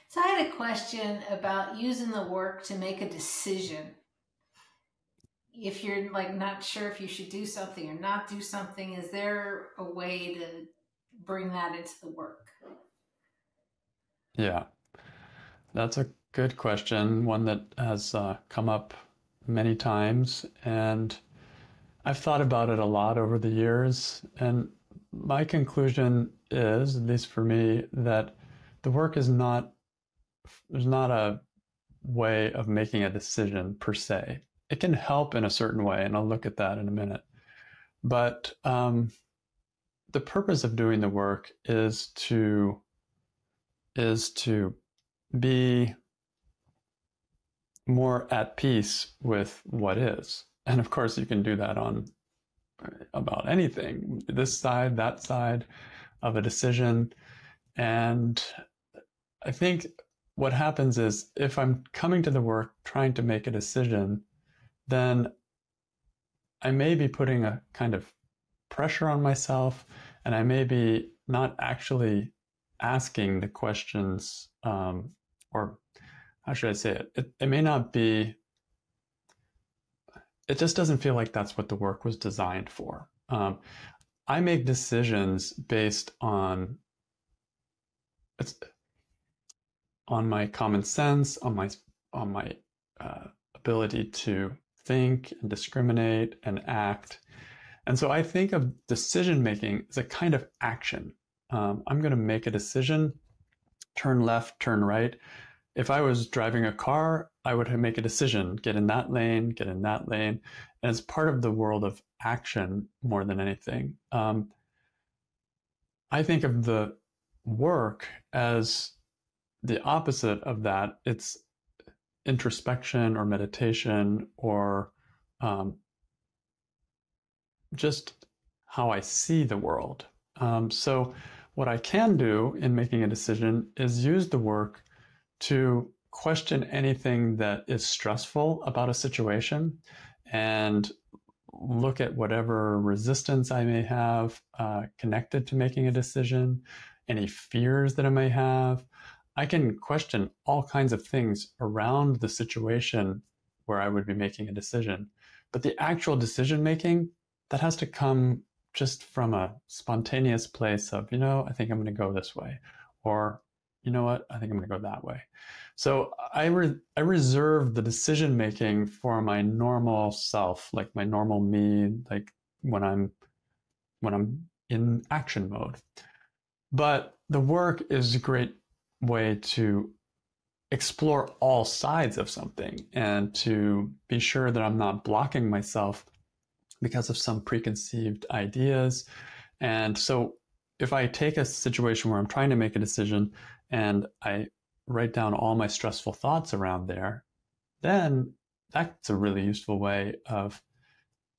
So I had a question about using the work to make a decision. If you're like not sure if you should do something or not do something, is there a way to bring that into the work? Yeah, that's a good question, one that has come up many times, and I've thought about it a lot over the years. And my conclusion is, at least for me, that the work is not, there's not a way of making a decision per se. It can help in a certain way, and I'll look at that in a minute. But the purpose of doing the work is to be more at peace with what is. And of course, you can do that on about anything, this side, that side of a decision. And I think what happens is if I'm coming to the work trying to make a decision, then I may be putting a kind of pressure on myself, and I may be not actually asking the questions, or how should I say it? It may not be, it just doesn't feel like that's what the work was designed for. I make decisions based it's on my common sense, on my ability to think and discriminate and act. And so I think of decision making as a kind of action. I'm going to make a decision, turn left, turn right. If I was driving a car, I would make a decision, get in that lane, get in that lane. And it's part of the world of action more than anything. I think of the work as the opposite of that. It's introspection or meditation, or just how I see the world. So what I can do in making a decision is use the work to question anything that is stressful about a situation, and look at whatever resistance I may have connected to making a decision, any fears that I may have. I can question all kinds of things around the situation where I would be making a decision. But the actual decision making, that has to come just from a spontaneous place of, I think I'm going to go this way. Or, you know what, I think I'm going to go that way. So I reserve the decision making for my normal self, like my normal me, like when I'm in action mode. But the work is a great way to explore all sides of something, and to be sure that I'm not blocking myself because of some preconceived ideas. And so if I take a situation where I'm trying to make a decision and I write down all my stressful thoughts around there, then that's a really useful way of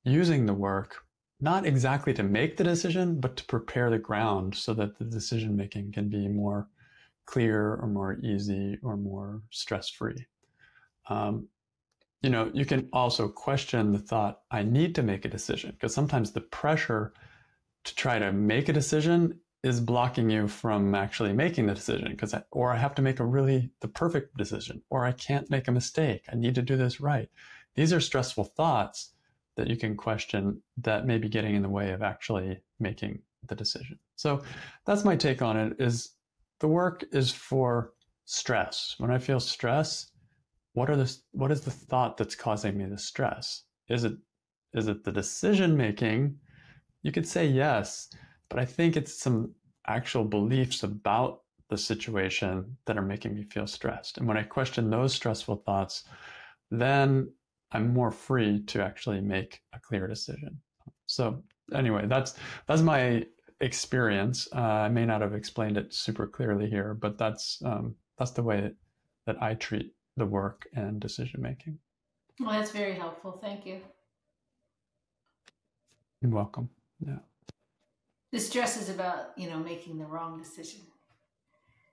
using the work, not exactly to make the decision, but to prepare the ground so that the decision making can be more clear or more easy or more stress-free. You can also question the thought, I need to make a decision, because sometimes the pressure to try to make a decision is blocking you from actually making the decision, or I have to make the perfect decision, or I can't make a mistake. I need to do this right. These are stressful thoughts that you can question that may be getting in the way of actually making the decision. So that's my take on it, is the work is for stress. When I feel stress, what is the thought that's causing me the stress? Is it the decision making? You could say yes, but I think it's some actual beliefs about the situation that are making me feel stressed. And when I question those stressful thoughts, then I'm more free to actually make a clear decision. So anyway, that's my experience. I may not have explained it super clearly here, but that's the way that I treat the work and decision making. Well, that's very helpful. Thank you. You're welcome. Yeah. The stress is about, making the wrong decision.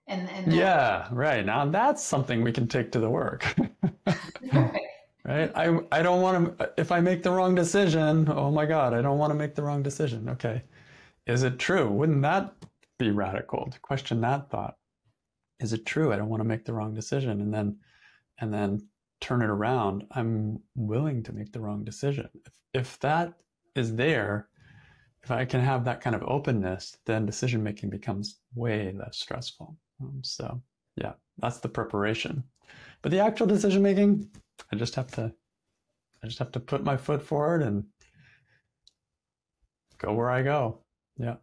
And that, Yeah, right. Now that's something we can take to the work. right. Right? I don't want to, if I make the wrong decision, oh my God, I don't want to make the wrong decision. Okay. Is it true? Wouldn't that be radical to question that thought? is it true? I don't want to make the wrong decision. And then turn it around. I'm willing to make the wrong decision. If that is there, if I can have that kind of openness, then decision making becomes way less stressful. So yeah, that's the preparation. But the actual decision making, I just have to put my foot forward and go where I go. Yeah.